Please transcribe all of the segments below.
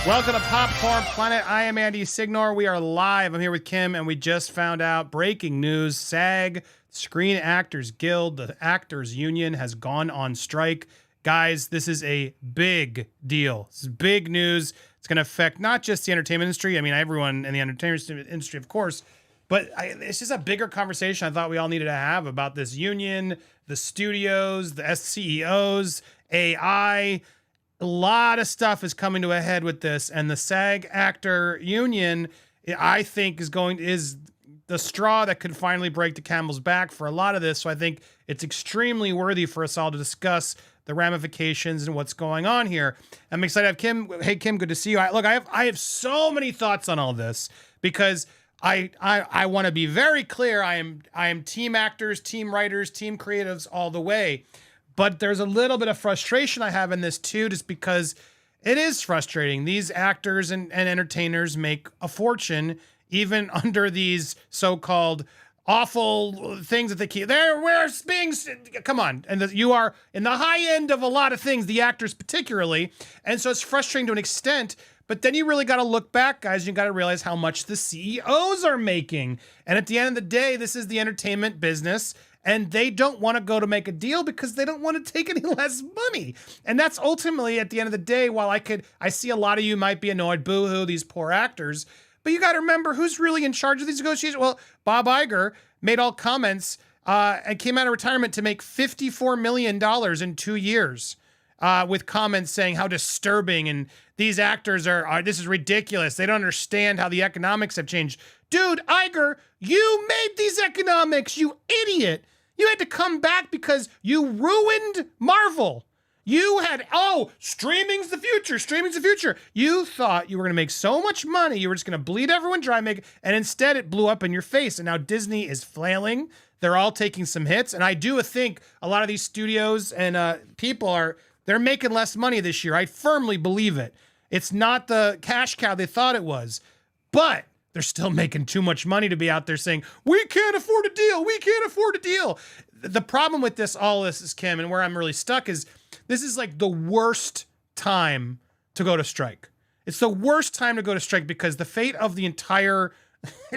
Welcome to Popcorn Planet. I am Andy Signore. We are live. I'm here with Kim, and we just found out breaking news. SAG, Screen Actors Guild, the Actors Union, has gone on strike. Guys, this is a big deal. This is big news. It's going to affect not just the entertainment industry. I mean, everyone in the entertainment industry, of course, but it's just a bigger conversation I thought we all needed to have about this union, the studios, the CEOs, AI. A lot of stuff is coming to a head with this, and the SAG Actor Union, I think, is the straw that could finally break the camel's back for a lot of this. So I think it's extremely worthy for us all to discuss the ramifications and what's going on here. I'm excited to have Kim. Hey, Kim, good to see you. I have so many thoughts on all this because I want to be very clear. I am team actors, team writers, team creatives all the way. But there's a little bit of frustration I have in this too, just because it is frustrating. These actors and entertainers make a fortune even under these so-called awful things that they keep. We're being, come on. And you are in the high end of a lot of things, the actors particularly. And so it's frustrating to an extent. But then you really got to look back, guys. You got to realize how much the CEOs are making. And at the end of the day, this is the entertainment business. And they don't want to go to make a deal because they don't want to take any less money. And that's ultimately, at the end of the day, while I see a lot of you might be annoyed, boo-hoo, these poor actors. But you got to remember who's really in charge of these negotiations. Well, Bob Iger made all comments and came out of retirement to make $54 million in 2 years with comments saying how disturbing and these actors are, this is ridiculous. They don't understand how the economics have changed. Dude, Iger, you made these economics, you idiot. You had to come back because you ruined Marvel. You had, streaming's the future, streaming's the future. You thought you were going to make so much money, you were just going to bleed everyone dry, and instead it blew up in your face. And now Disney is flailing. They're all taking some hits. And I do think a lot of these studios and people they're making less money this year. I firmly believe it. It's not the cash cow they thought it was. But they're still making too much money to be out there saying, we can't afford a deal. We can't afford a deal. The problem with all this is, Kim, and where I'm really stuck is this is like the worst time to go to strike. It's the worst time to go to strike because the fate of the entire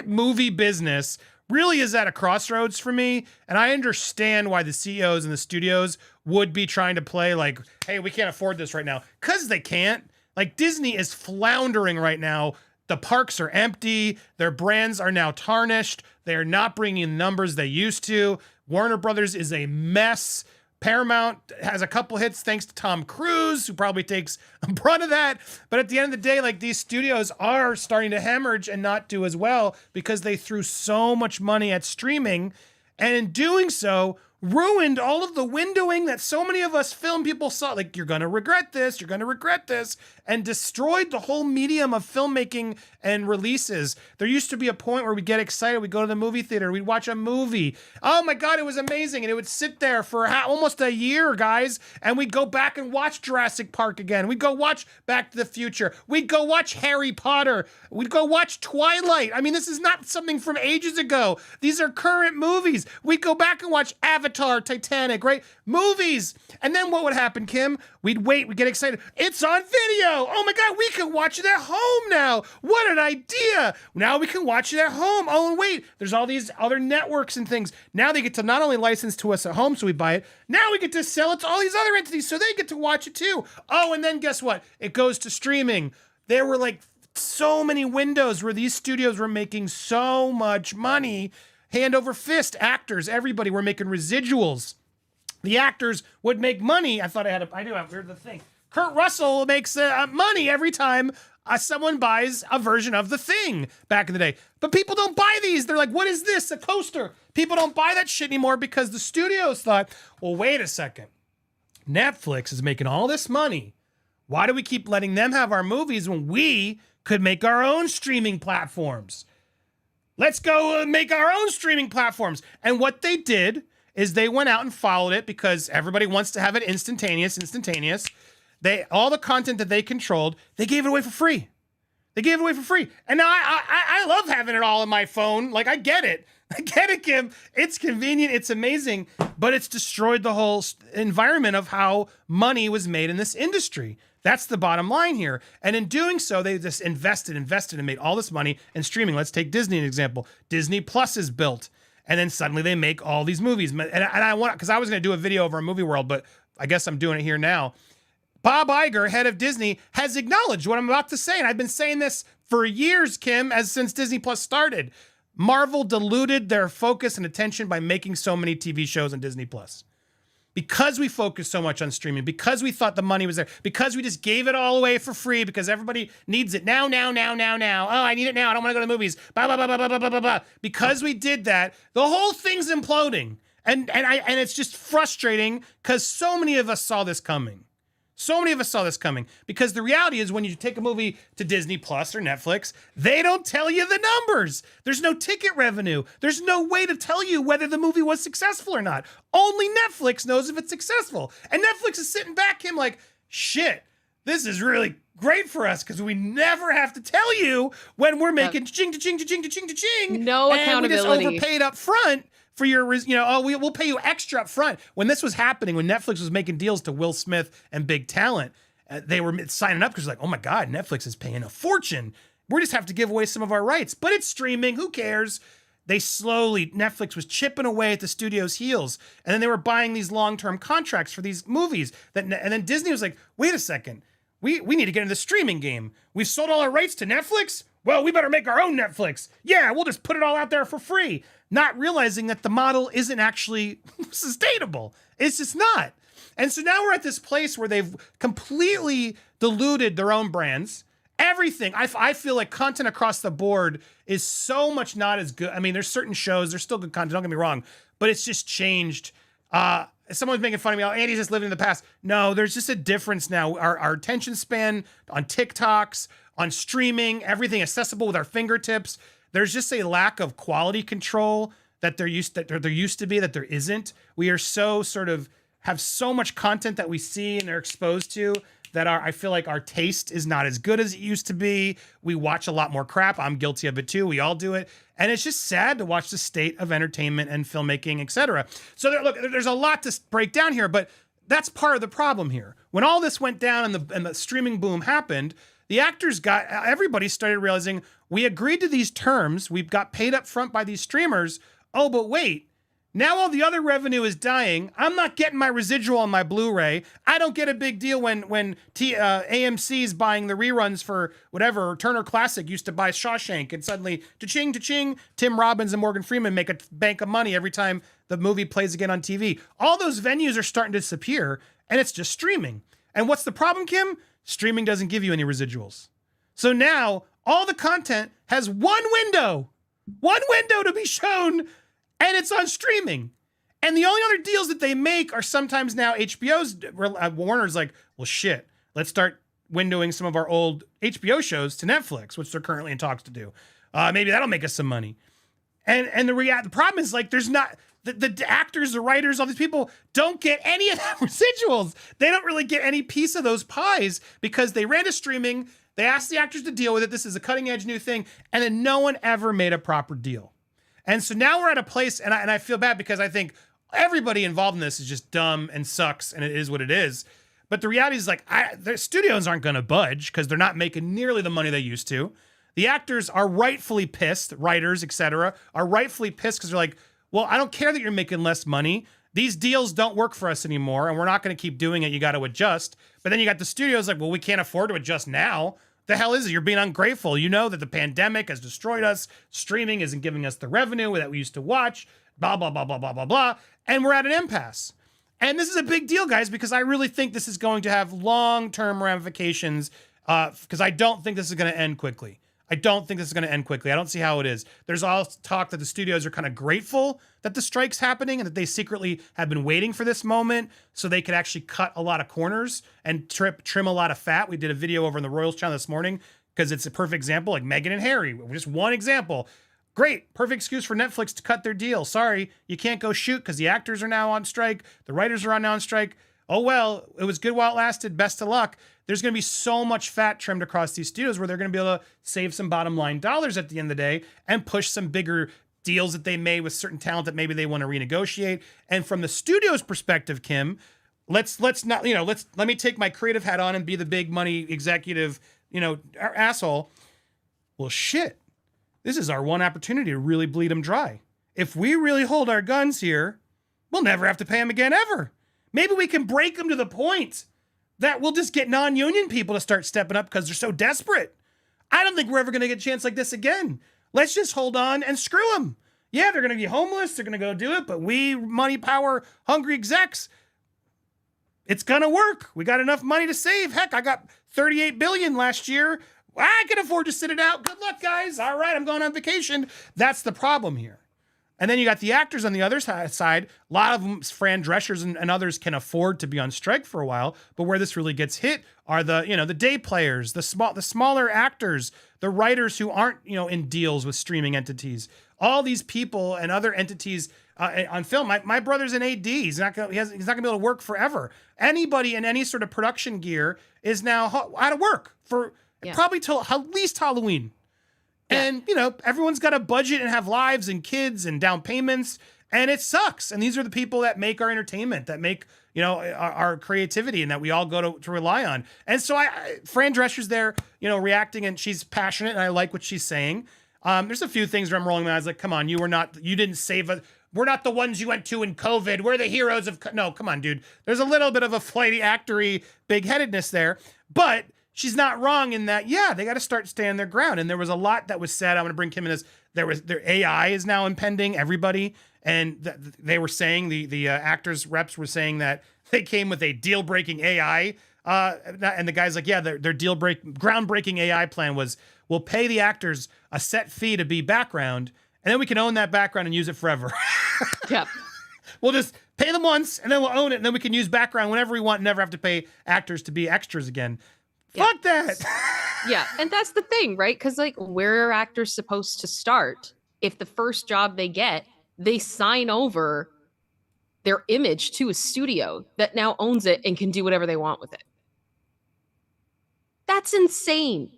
movie business really is at a crossroads for me. And I understand why the CEOs and the studios would be trying to play like, hey, we can't afford this right now. Because they can't. Like, Disney is floundering right now. The parks are empty. Their brands are now tarnished. They're not bringing in numbers they used to. Warner Brothers is a mess. Paramount has a couple hits thanks to Tom Cruise, who probably takes a brunt of that. But at the end of the day, like, these studios are starting to hemorrhage and not do as well because they threw so much money at streaming. And in doing so, ruined all of the windowing that so many of us film people saw. Like, you're going to regret this, you're going to regret this, and destroyed the whole medium of filmmaking and releases. There used to be a point where we'd get excited, we'd go to the movie theater, we'd watch a movie. Oh my God, it was amazing. And it would sit there for almost a year, guys, and we'd go back and watch Jurassic Park again. We'd go watch Back to the Future. We'd go watch Harry Potter. We'd go watch Twilight. I mean, this is not something from ages ago. These are current movies. We'd go back and watch Avatar, Titanic, right? Movies. And then what would happen, Kim? We'd wait, we'd get excited. It's on video. Oh my God, we can watch it at home now. What an idea. Now we can watch it at home. Oh, and wait, there's all these other networks and things. Now they get to not only license to us at home, so we buy it. Now we get to sell it to all these other entities, so they get to watch it too. Oh, and then guess what? It goes to streaming. There were like so many windows where these studios were making so much money. Hand over fist, actors, everybody were making residuals. The actors would make money. I do have the thing. Kurt Russell makes money every time someone buys a version of The Thing back in the day. But people don't buy these. They're like, what is this? A coaster. People don't buy that shit anymore because the studios thought, well, wait a second. Netflix is making all this money. Why do we keep letting them have our movies when we could make our own streaming platforms? Let's go make our own streaming platforms. And what they did is they went out and followed it because everybody wants to have it instantaneous. All the content that they controlled, they gave it away for free. And now I love having it all on my phone. Like, I get it. I get it, Kim. It's convenient. It's amazing, but it's destroyed the whole environment of how money was made in this industry. That's the bottom line here. And in doing so, they just invested and made all this money in streaming. Let's take Disney as an example. Disney Plus is built. And then suddenly they make all these movies. And I want, because I was going to do a video over on Movie World, but I guess I'm doing it here now. Bob Iger, head of Disney, has acknowledged what I'm about to say. And I've been saying this for years, Kim, since Disney Plus started. Marvel diluted their focus and attention by making so many TV shows on Disney Plus. Because we focused so much on streaming, because we thought the money was there, because we just gave it all away for free, because everybody needs it now. Oh, I need it now. I don't want to go to the movies. Blah, blah, blah, blah, blah, blah, blah, blah. Because we did that, the whole thing's imploding. And it's just frustrating because so many of us saw this coming. So many of us saw this coming because the reality is when you take a movie to Disney Plus or Netflix, they don't tell you the numbers. There's no ticket revenue. There's no way to tell you whether the movie was successful or not. Only Netflix knows if it's successful. And Netflix is sitting back him like, shit, this is really great for us because we never have to tell you when we're making ching, ching, ching, ching, ching, ching. No accountability. And we just overpaid up front. For your, we'll pay you extra up front. When this was happening, when Netflix was making deals to Will Smith and big talent, they were signing up because like, oh my God, Netflix is paying a fortune. We just have to give away some of our rights, but it's streaming. Who cares? Netflix was chipping away at the studio's heels, and then they were buying these long-term contracts for these movies. And then Disney was like, wait a second, we need to get into the streaming game. We've sold all our rights to Netflix. Well, we better make our own Netflix. Yeah, we'll just put it all out there for free. Not realizing that the model isn't actually sustainable. It's just not. And so now we're at this place where they've completely diluted their own brands. Everything. I feel like content across the board is so much not as good. I mean, there's certain shows, there's still good content, don't get me wrong, but it's just changed. Someone's making fun of me. Oh, Andy's just living in the past. No, there's just a difference now. Our attention span on TikToks, on streaming, everything accessible with our fingertips. There's just a lack of quality control that there used to be that there isn't. We are so sort of have so much content that we see and are exposed to that I feel like our taste is not as good as it used to be. We watch a lot more crap. I'm guilty of it too. We all do it. And it's just sad to watch the state of entertainment and filmmaking, etc. So there's a lot to break down here, but that's part of the problem here. When all this went down and the streaming boom happened, everybody started realizing we agreed to these terms. We've got paid up front by these streamers. Oh, but wait, now all the other revenue is dying. I'm not getting my residual on my Blu-ray. I don't get a big deal when AMC's buying the reruns for whatever. Turner Classic used to buy Shawshank, and suddenly, cha-ching, Tim Robbins and Morgan Freeman make a bank of money every time the movie plays again on TV. All those venues are starting to disappear, and it's just streaming. And what's the problem, Kim? Streaming doesn't give you any residuals. So now all the content has one window to be shown, and it's on streaming. And the only other deals that they make are sometimes now HBO's, Warner's like, well, shit, let's start windowing some of our old HBO shows to Netflix, which they're currently in talks to do. Maybe that'll make us some money. And the problem is like, there's not, the actors, the writers, all these people don't get any of that residuals. They don't really get any piece of those pies because they ran to streaming. They asked the actors to deal with it. This is a cutting edge new thing. And then no one ever made a proper deal. And so now we're at a place, and I feel bad because I think everybody involved in this is just dumb and sucks, and it is what it is. But the reality is like, the studios aren't going to budge because they're not making nearly the money they used to. The actors are rightfully pissed, writers, etc., are rightfully pissed because they're like, well, I don't care that you're making less money. These deals don't work for us anymore, and we're not going to keep doing it. You got to adjust. But then you got the studios like, well, we can't afford to adjust now. The hell is it? You're being ungrateful. You know that the pandemic has destroyed us. Streaming isn't giving us the revenue that we used to watch. Blah, blah, blah, blah, blah, blah, blah. And we're at an impasse. And this is a big deal, guys, because I really think this is going to have long-term ramifications because I don't think this is going to end quickly. I don't see how it is. There's all talk that the studios are kind of grateful that the strike's happening and that they secretly have been waiting for this moment so they could actually cut a lot of corners and trim a lot of fat. We did a video over in the Royals channel this morning because it's a perfect example, like Meghan and Harry. Just one example. Great, perfect excuse for Netflix to cut their deal. Sorry, you can't go shoot because the actors are now on strike. The writers are now on strike. Oh, well, it was good while it lasted. Best of luck. There's going to be so much fat trimmed across these studios where they're going to be able to save some bottom line dollars at the end of the day and push some bigger deals that they made with certain talent that maybe they want to renegotiate. And from the studio's perspective, Kim, let me take my creative hat on and be the big money executive, asshole. Well, shit, this is our one opportunity to really bleed them dry. If we really hold our guns here, we'll never have to pay them again ever. Maybe we can break them to the point that we'll just get non-union people to start stepping up because they're so desperate. I don't think we're ever going to get a chance like this again. Let's just hold on and screw them. Yeah, they're going to be homeless. They're going to go do it. But we, money, power, hungry execs, it's going to work. We got enough money to save. Heck, I got $38 billion last year. I can afford to sit it out. Good luck, guys. All right, I'm going on vacation. That's the problem here. And then you got the actors on the other side. A lot of them, Fran Dreschers and others, can afford to be on strike for a while. But where this really gets hit are the day players, the smaller actors, the writers who aren't in deals with streaming entities. All these people and other entities on film. My brother's an AD. He's not gonna be able to work forever. Anybody in any sort of production gear is now out of work for probably till at least Halloween. And, everyone's got a budget and have lives and kids and down payments, and it sucks. And these are the people that make our entertainment, that make, our creativity, and that we all go to rely on. And so Fran Drescher's there, reacting, and she's passionate, and I like what she's saying. There's a few things where I'm rolling my eyes like, come on, you didn't save us. We're not the ones you went to in COVID. We're the heroes of, no, come on, dude. There's a little bit of a flighty, actory big-headedness there, but she's not wrong in that, they got to start standing their ground. And there was a lot that was said. I'm going to bring Kim in this. Their AI is now impending everybody. And they were saying, the actors reps were saying that they came with a deal-breaking AI. And the guy's like, their groundbreaking AI plan was, we'll pay the actors a set fee to be background, and then we can own that background and use it forever. Yep. We'll just pay them once, and then we'll own it, and then we can use background whenever we want, and never have to pay actors to be extras again. Fuck that. Yeah, and that's the thing, right? Because where are actors supposed to start if the first job they get, they sign over their image to a studio that now owns it and can do whatever they want with it? That's insane.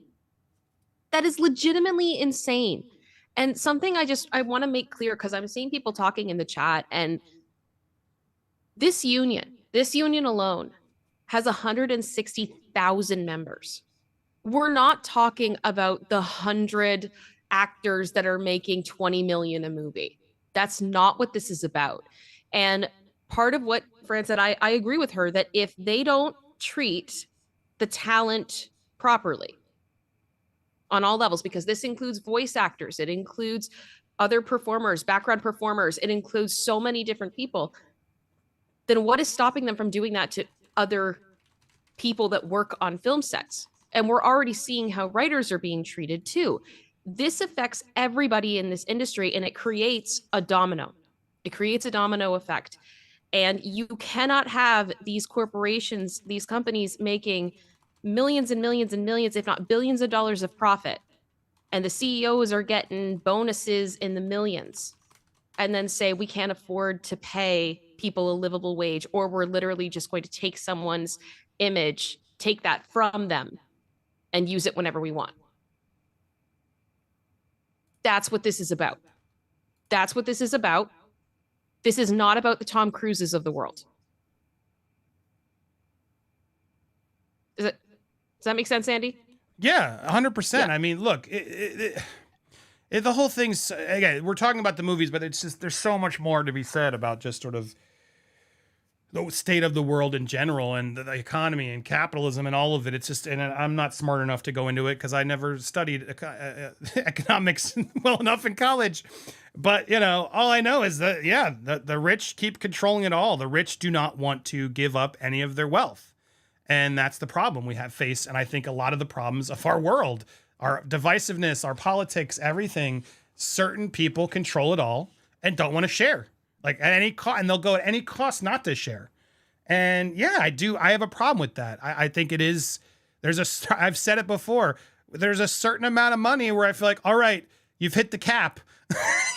That is legitimately insane. And something I want to make clear, because I'm seeing people talking in the chat, and this union alone has 160,000 members. We're not talking about the 100 actors that are making 20 million a movie. That's not what this is about. And part of what Fran said, I agree with her, that if they don't treat the talent properly on all levels, because this includes voice actors, it includes other performers, background performers, it includes so many different people, then what is stopping them from doing that to other people that work on film sets? And we're already seeing how writers are being treated too. This affects everybody in this industry, and it creates a domino. It creates a domino effect. And you cannot have these corporations, these companies making millions and millions and millions, if not billions of dollars of profit, and the CEOs are getting bonuses in the millions, and then say we can't afford to pay people a livable wage, or we're literally just going to take someone's image, take that from them, and use it whenever we want. That's what this is about. That's what this is about. This is not about the Tom Cruises of the world. Does that make sense, Andy? Yeah, 100%. Yeah. I mean, look, the whole thing's, again, we're talking about the movies, but it's just, there's so much more to be said about just sort of the state of the world in general, and the economy and capitalism and all of it. It's just, and I'm not smart enough to go into it because I never studied economics well enough in college. But, all I know is that, the rich keep controlling it all. The rich do not want to give up any of their wealth. And that's the problem we have faced. And I think a lot of the problems of our world, our divisiveness, our politics, everything, certain people control it all and don't want to share. Like at any cost, and they'll go at any cost not to share. And I have a problem with that. I think it is, I've said it before, there's a certain amount of money where I feel like, all right, you've hit the cap.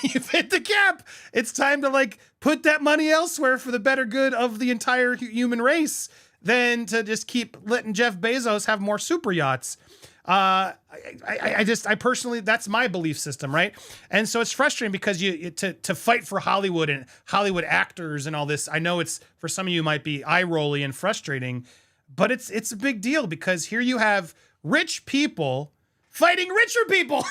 You've hit the cap. It's time to put that money elsewhere for the better good of the entire human race. than to just keep letting Jeff Bezos have more super yachts. I personally, that's my belief system, right? And so it's frustrating because to fight for Hollywood and Hollywood actors and all this. I know it's, for some of you, might be eye rolly and frustrating, but it's a big deal because here you have rich people fighting richer people.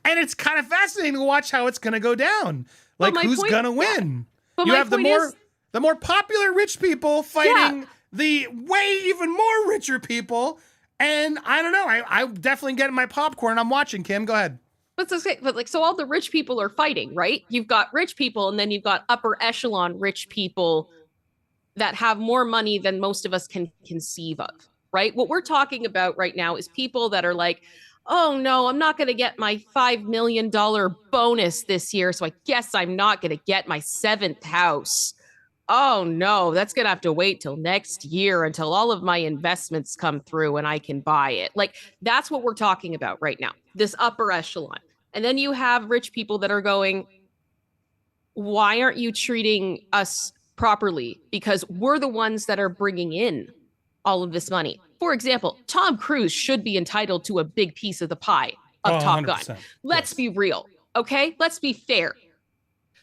And it's kind of fascinating to watch how it's going to go down. Like, who's going to win? But you have the more popular rich people fighting the way even more richer people. And I don't know. I'm definitely getting my popcorn. I'm watching. Kim, go ahead. So all the rich people are fighting, right? You've got rich people, and then you've got upper echelon rich people that have more money than most of us can conceive of, right? What we're talking about right now is people that are like, oh no, I'm not going to get my $5 million bonus this year, so I guess I'm not going to get my 7th house. Oh no, that's going to have to wait till next year until all of my investments come through and I can buy it. Like, that's what we're talking about right now, this upper echelon. And then you have rich people that are going, why aren't you treating us properly? Because we're the ones that are bringing in all of this money. For example, Tom Cruise should be entitled to a big piece of the pie of Top Gun. Let's be real, okay? Let's be fair.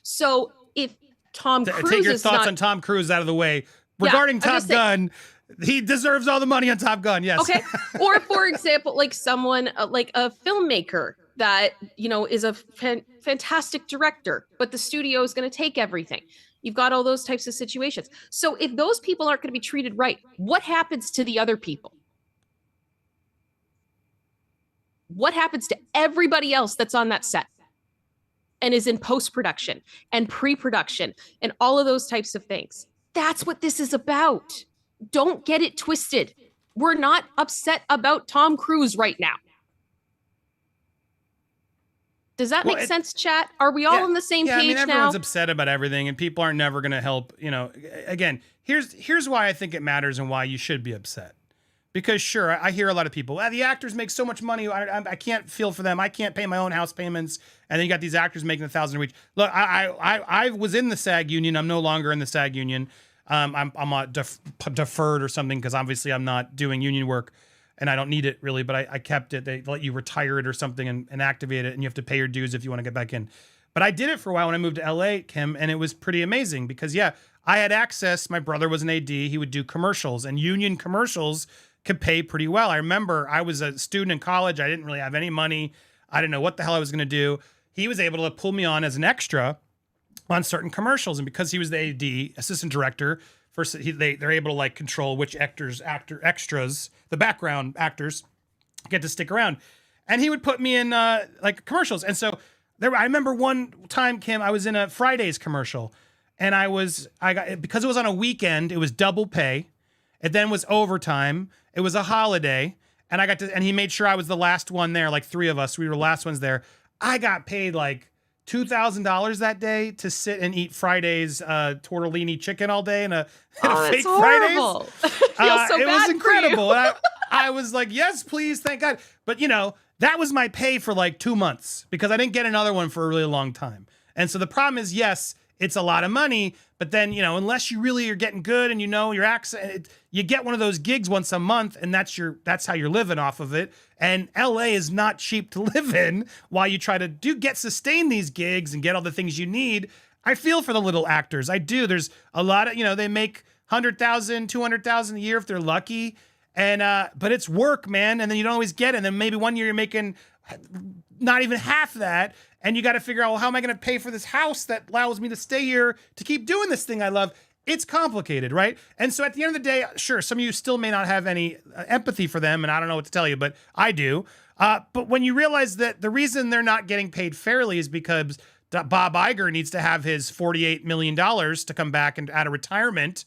So if Tom Cruise take your thoughts on Tom Cruise out of the way. Regarding Top Gun, he deserves all the money on Top Gun, yes. Okay, or for example, like someone, like a filmmaker that, is a fantastic director, but the studio is going to take everything. You've got all those types of situations. So if those people aren't going to be treated right, what happens to the other people? What happens to everybody else that's on that set and is in post-production and pre-production and all of those types of things? That's what this is about. Don't get it twisted. We're not upset about Tom Cruise right now. Does that make sense, chat? Are we all on the same page now? Everyone's upset about everything, and people are never going to help. Again, here's why I think it matters and why you should be upset. Because sure, I hear a lot of people, the actors make so much money, I can't feel for them. I can't pay my own house payments. And then you got these actors making $1,000 a week. Look, I was in the SAG union. I'm no longer in the SAG union. I'm deferred or something because obviously I'm not doing union work. And I don't need it really, but I kept it. They let you retire it or something and activate it, and you have to pay your dues if you want to get back in. But I did it for a while when I moved to LA, Kim, and it was pretty amazing because, I had access. My brother was an AD. He would do commercials, and union commercials could pay pretty well. I remember I was a student in college. I didn't really have any money. I didn't know what the hell I was going to do. He was able to pull me on as an extra on certain commercials, and because he was the AD, assistant director, they're able to like control which extras, the background actors get to stick around. And he would put me in like commercials. And so I remember one time, Kim, I was in a Fridays commercial, and because it was on a weekend, it was double pay. It then was overtime. It was a holiday, and and he made sure I was the last one there, like 3 of us. We were the last ones there. I got paid like $2,000 that day to sit and eat Fridays tortellini chicken all day in a fake horrible. Fridays. It was incredible. And I was like, yes, please, thank God. But that was my pay for like 2 months because I didn't get another one for a really long time. And so the problem is, yes, it's a lot of money, but then, unless you really are getting good and your accent, you get one of those gigs once a month, and that's how you're living off of it. And LA is not cheap to live in while you try to sustain these gigs and get all the things you need. I feel for the little actors. I do. There's a lot of, they make $100,000, $200,000 a year if they're lucky. And, but it's work, man. And then you don't always get it. And then maybe one year you're making not even half that. And you got to figure out, well, how am I going to pay for this house that allows me to stay here to keep doing this thing I love? It's complicated, right? And so at the end of the day, sure, some of you still may not have any empathy for them, and I don't know what to tell you, but I do. But when you realize that the reason they're not getting paid fairly is because Bob Iger needs to have his $48 million to come back and out of retirement.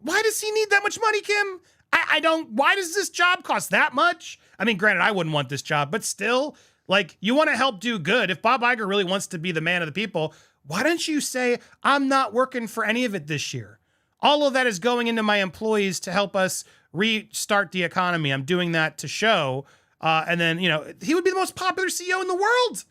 Why does he need that much money, Kim? I don't. Why does this job cost that much? I mean, granted, I wouldn't want this job, but still, like, you want to help do good. If Bob Iger really wants to be the man of the people, why don't you say, I'm not working for any of it this year? All of that is going into my employees to help us restart the economy. I'm doing that to show. And then, he would be the most popular CEO in the world.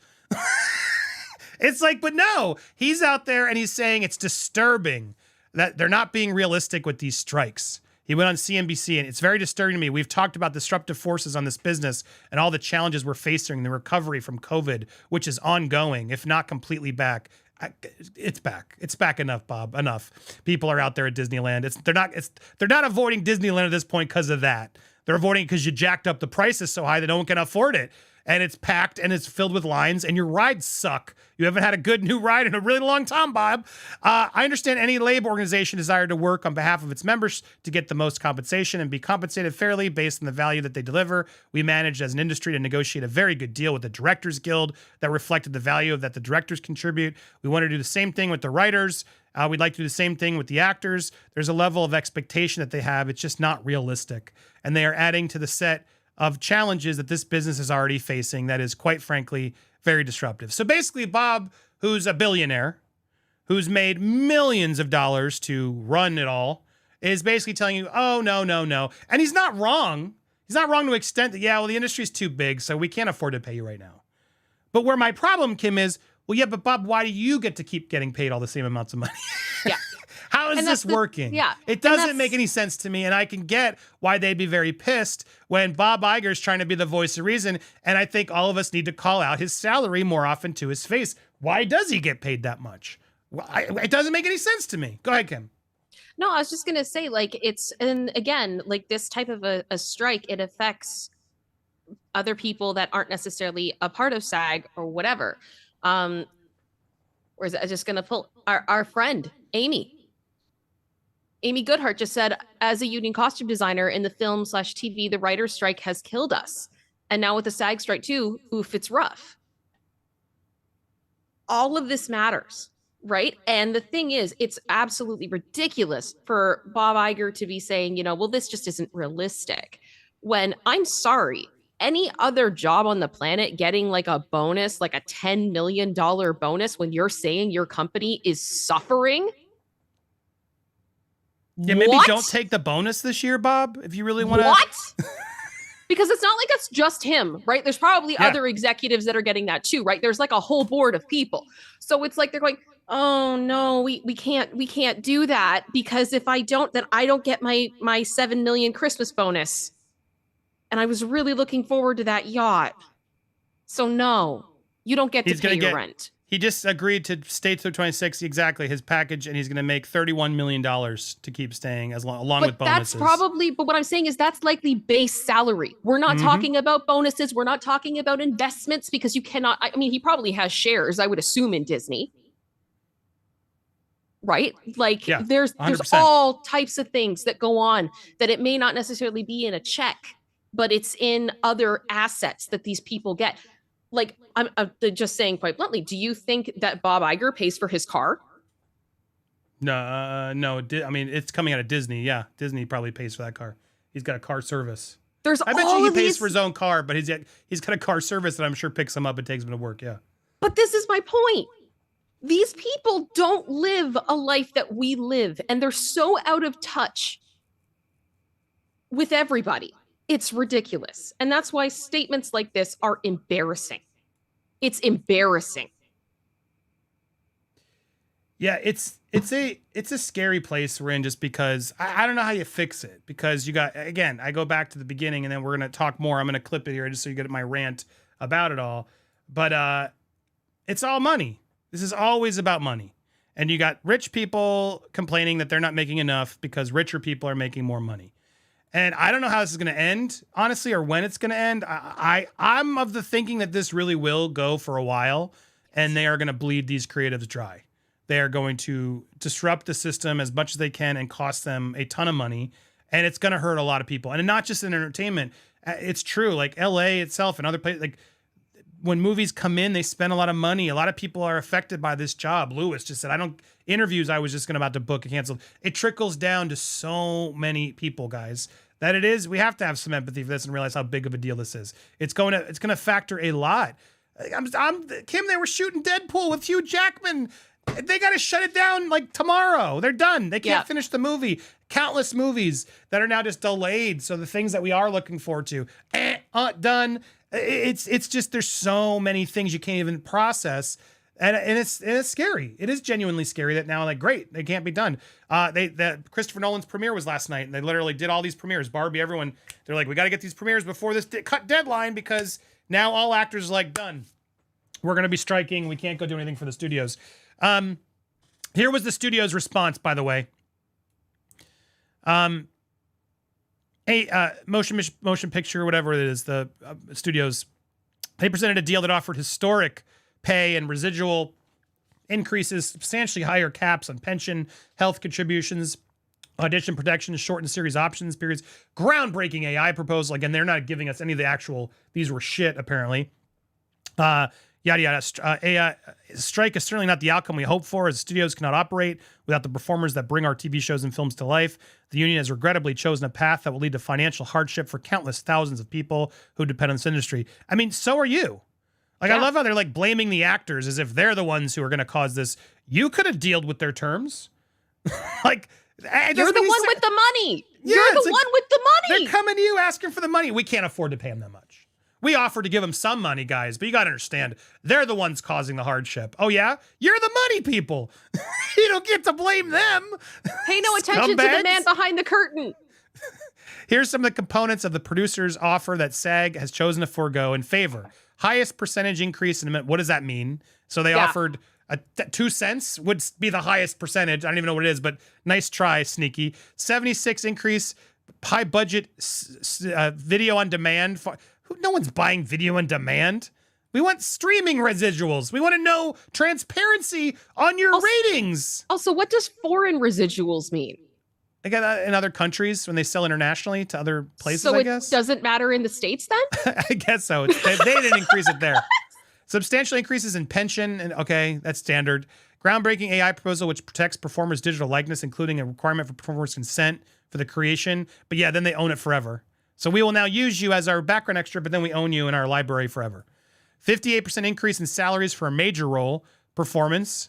It's like, but no, he's out there and he's saying it's disturbing that they're not being realistic with these strikes. He went on CNBC, and it's very disturbing to me. We've talked about disruptive forces on this business and all the challenges we're facing, the recovery from COVID, which is ongoing, if not completely back. It's back. It's back enough, Bob. Enough. People are out there at Disneyland. They're not avoiding Disneyland at this point because of that. They're avoiding it because you jacked up the prices so high that no one can afford it. And it's packed and it's filled with lines and your rides suck. You haven't had a good new ride in a really long time, Bob. I understand any labor organization desire to work on behalf of its members to get the most compensation and be compensated fairly based on the value that they deliver. We managed as an industry to negotiate a very good deal with the Directors Guild that reflected the value that the directors contribute. We want to do the same thing with the writers. We'd like to do the same thing with the actors. There's a level of expectation that they have. It's just not realistic. And they are adding to the set of challenges that this business is already facing that is, quite frankly, very disruptive. So basically, Bob, who's a billionaire, who's made millions of dollars to run it all, is basically telling you, oh, no, no, no. And he's not wrong. He's not wrong to the extent that, yeah, well, the industry's too big, so we can't afford to pay you right now. But where my problem, Kim, is, well, yeah, but Bob, why do you get to keep getting paid all the same amounts of money? Yeah. How is this working? Yeah. It doesn't make any sense to me, and I can get why they'd be very pissed when Bob Iger is trying to be the voice of reason, and I think all of us need to call out his salary more often to his face. Why does he get paid that much? It doesn't make any sense to me. Go ahead, Kim. No, I was just going to say, like, and again, like this type of a strike, it affects other people that aren't necessarily a part of SAG or whatever. Or is it just going to pull our friend, Amy Goodhart just said, as a union costume designer in the film/TV, the writer's strike has killed us. And now with the SAG strike too, oof, it's rough. All of this matters, right? And the thing is, it's absolutely ridiculous for Bob Iger to be saying, well, this just isn't realistic. When, I'm sorry, any other job on the planet getting like a bonus, like a $10 million bonus when you're saying your company is suffering? Yeah, maybe don't take the bonus this year, Bob, if you really want to. What? Because it's not like it's just him, right? There's probably other executives that are getting that too, right? There's like a whole board of people. So it's like they're going, oh no, we can't do that, because if I don't, then I don't get my 7 million Christmas bonus. And I was really looking forward to that yacht. So no, you don't get to pay your rent. He just agreed to stay through 26, exactly, his package, and he's going to make $31 million to keep staying along with bonuses. But what I'm saying is that's likely base salary. We're not talking about bonuses. We're not talking about investments, because you cannot, I mean, he probably has shares, I would assume, in Disney. Right? Like, yeah, there's all types of things that go on that it may not necessarily be in a check, but it's in other assets that these people get. Like, I'm just saying quite bluntly, do you think that Bob Iger pays for his car? No. I mean, it's coming out of Disney. Yeah, Disney probably pays for that car. He's got a car service. I bet you he pays for his own car, but he's got a car service that I'm sure picks him up and takes him to work. Yeah. But this is my point. These people don't live a life that we live, and they're so out of touch with everybody. It's ridiculous. And that's why statements like this are embarrassing. It's embarrassing. Yeah, it's a scary place we're in, just because I don't know how you fix it, because you got, again, I go back to the beginning and then we're going to talk more. I'm going to clip it here just so you get my rant about it all. But it's all money. This is always about money. And you got rich people complaining that they're not making enough because richer people are making more money. And I don't know how this is going to end, honestly, or when it's going to end. I'm of the thinking that this really will go for a while, and they are going to bleed these creatives dry. They are going to disrupt the system as much as they can and cost them a ton of money, and it's going to hurt a lot of people. And not just in entertainment. It's true. Like LA itself and other places, like when movies come in, they spend a lot of money. A lot of people are affected by this job. Lewis just said, interviews I was just about to book and canceled. It trickles down to so many people, guys, that we have to have some empathy for this and realize how big of a deal this is. It's going to factor a lot. Kim, they were shooting Deadpool with Hugh Jackman. They got to shut it down like tomorrow. They're done. They can't finish the movie. Countless movies that are now just delayed. So the things that we are looking forward to, done. It's just, there's so many things you can't even process And it's scary. It is genuinely scary that now, like, great, they can't be done. Christopher Nolan's premiere was last night, and they literally did all these premieres. Barbie, everyone, they're like, we got to get these premieres before this cut deadline, because now all actors are like, done. We're going to be striking. We can't go do anything for the studios. Here was the studio's response, by the way. Motion picture, whatever it is, the studios, they presented a deal that offered historic pay and residual increases, substantially higher caps on pension, health contributions, audition protections, shortened series options periods, groundbreaking AI proposal. Again, they're not giving us any of the actual, these were shit, apparently. Yada, yada. AI strike is certainly not the outcome we hope for, as studios cannot operate without the performers that bring our TV shows and films to life. The union has regrettably chosen a path that will lead to financial hardship for countless thousands of people who depend on this industry. I mean, so are you. Like, yeah. I love how they're like blaming the actors as if they're the ones who are going to cause this. You could have dealt with their terms. Like, you're the one with the money. Yeah, you're the one with the money. They're coming to you asking for the money. We can't afford to pay them that much. We offered to give them some money, guys, but you got to understand, they're the ones causing the hardship. Oh, yeah? You're the money people. You don't get to blame them. Pay no attention to the man behind the curtain. Here's some of the components of the producer's offer that SAG has chosen to forego in favor. Highest percentage increase in a minute. What does that mean? So they offered 2 cents would be the highest percentage. I don't even know what it is, but nice try, sneaky. 76 increase, high budget video on demand. No one's buying video on demand. We want streaming residuals. We want to know transparency on your ratings. Also, what does foreign residuals mean? I get that in other countries when they sell internationally to other places, so I guess. So it doesn't matter in the States then? I guess so. They didn't increase it there. Substantial increases in pension, and okay, that's standard. Groundbreaking AI proposal which protects performers' digital likeness, including a requirement for performers' consent for the creation. But yeah, then they own it forever. So we will now use you as our background extra, but then we own you in our library forever. 58% increase in salaries for a major role performance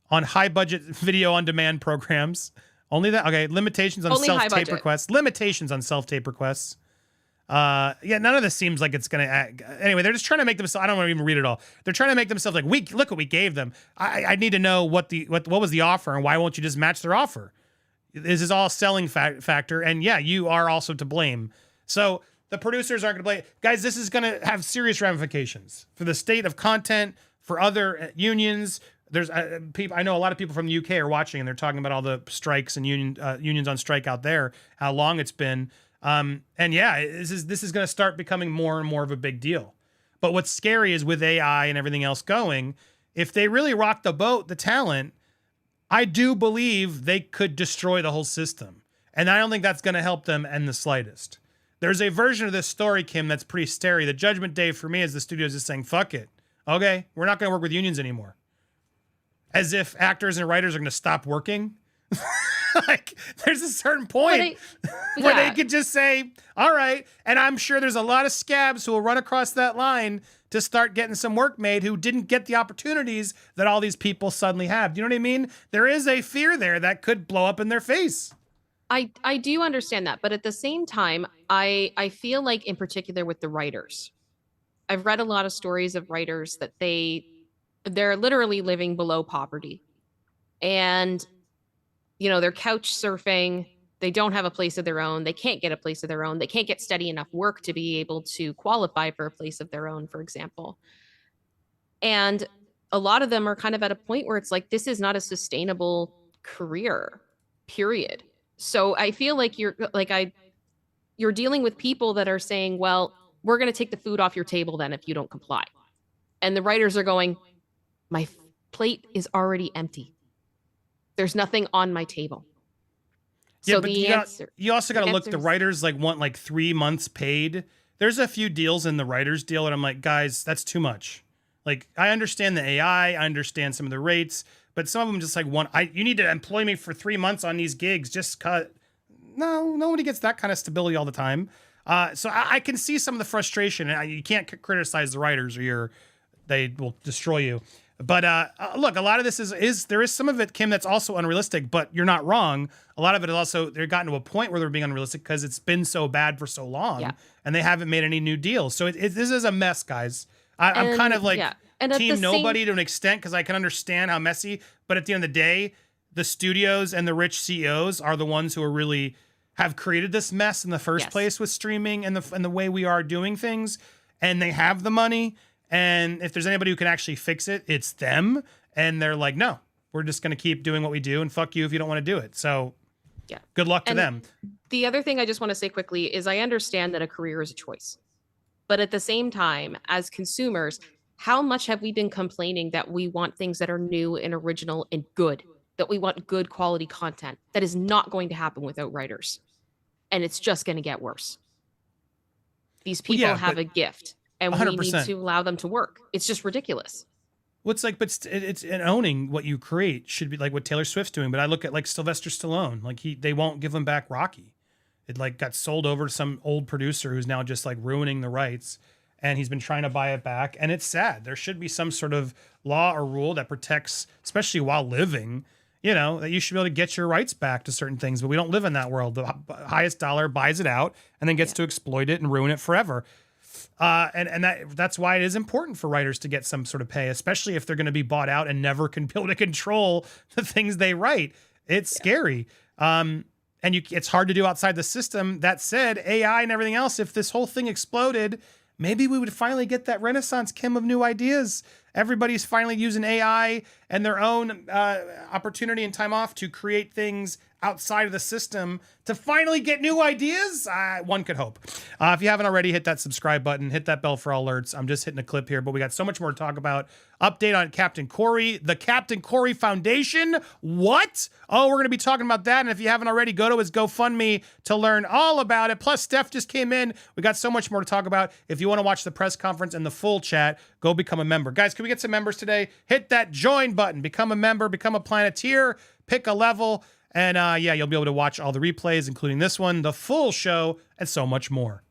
on high-budget video-on-demand programs. Only that? Okay, limitations on self-tape requests. Limitations on self-tape requests. Yeah, none of this seems like it's going to... Anyway, they're just trying to make themselves... I don't want to even read it all. They're trying to make themselves like, look what we gave them. I need to know what was the offer, and why won't you just match their offer? This is all selling factor, and yeah, you are also to blame. So the producers aren't going to blame... Guys, this is going to have serious ramifications for the state of content, for other unions. There's people. I know a lot of people from the UK are watching, and they're talking about all the strikes and unions on strike out there, how long it's been. And yeah, this is going to start becoming more and more of a big deal. But what's scary is with AI and everything else going, if they really rock the boat, the talent, I do believe they could destroy the whole system. And I don't think that's going to help them in the slightest. There's a version of this story, Kim, that's pretty scary. The judgment day for me is the studio's just saying, fuck it. Okay, we're not going to work with unions anymore. As if actors and writers are going to stop working. Like, there's a certain point where they could just say, all right. And I'm sure there's a lot of scabs who will run across that line to start getting some work made who didn't get the opportunities that all these people suddenly have. Do you know what I mean? There is a fear there that could blow up in their face. I do understand that. But at the same time, I feel like in particular with the writers, I've read a lot of stories of writers that they're literally living below poverty. And, you know, they're couch surfing. They don't have a place of their own. They can't get a place of their own. They can't get steady enough work to be able to qualify for a place of their own, for example. And a lot of them are kind of at a point where it's like, this is not a sustainable career, period. So I feel like you're dealing with people that are saying, well, we're going to take the food off your table then if you don't comply. And the writers are going, my plate is already empty. There's nothing on my table. Yeah, so but you also got to look, the writers want 3 months paid. There's a few deals in the writers deal and I'm like, guys, that's too much. Like, I understand the AI, I understand some of the rates, but some of them just you need to employ me for 3 months on these gigs. Just cut. No, nobody gets that kind of stability all the time. So I can see some of the frustration. You can't criticize the writers or they will destroy you. But look, a lot of this there is some of it, Kim, that's also unrealistic, but you're not wrong. A lot of it is also, they've gotten to a point where they're being unrealistic because it's been so bad for so long and they haven't made any new deals. So this is a mess, guys. I'm kind of like, And at the Team Nobody same, to an extent, because I can understand how messy, but at the end of the day, the studios and the rich CEOs are the ones who are really have created this mess in the first place with streaming and the way we are doing things, and they have the money. And if there's anybody who can actually fix it, it's them. And they're like, no, we're just going to keep doing what we do, and fuck you if you don't want to do it. So yeah, good luck to them. The other thing I just want to say quickly is I understand that a career is a choice. But at the same time, as consumers, how much have we been complaining that we want things that are new and original and good, that we want good quality content? That is not going to happen without writers. And it's just going to get worse. These people have a gift, and 100%. We need to allow them to work. It's just ridiculous. What's like, but it's owning what you create should be like what Taylor Swift's doing. But I look at like Sylvester Stallone, like they won't give him back Rocky. It like got sold over to some old producer who's now just like ruining the rights, and he's been trying to buy it back. And it's sad. There should be some sort of law or rule that protects, especially while living, you know, that you should be able to get your rights back to certain things. But we don't live in that world. The highest dollar buys it out and then gets to exploit it and ruin it forever. And that's why it is important for writers to get some sort of pay, especially if they're going to be bought out and never can be able to control the things they write. It's scary. And it's hard to do outside the system. That said, AI and everything else, if this whole thing exploded, maybe we would finally get that renaissance, Kim, of new ideas. Everybody's finally using AI and their own opportunity and time off to create things outside of the system to finally get new ideas. One could hope. If you haven't already, hit that subscribe button, hit that bell for all alerts. I'm just hitting a clip here, but we got so much more to talk about. Update on Captain Kori, the Captain Kori Foundation. What? Oh, we're going to be talking about that. And if you haven't already, go to his GoFundMe to learn all about it. Plus, Steph just came in. We got so much more to talk about. If you want to watch the press conference and the full chat, go become a member. Guys, can we get some members today? Hit that join button, become a member, become a Planeteer, pick a level. And yeah, you'll be able to watch all the replays, including this one, the full show, and so much more.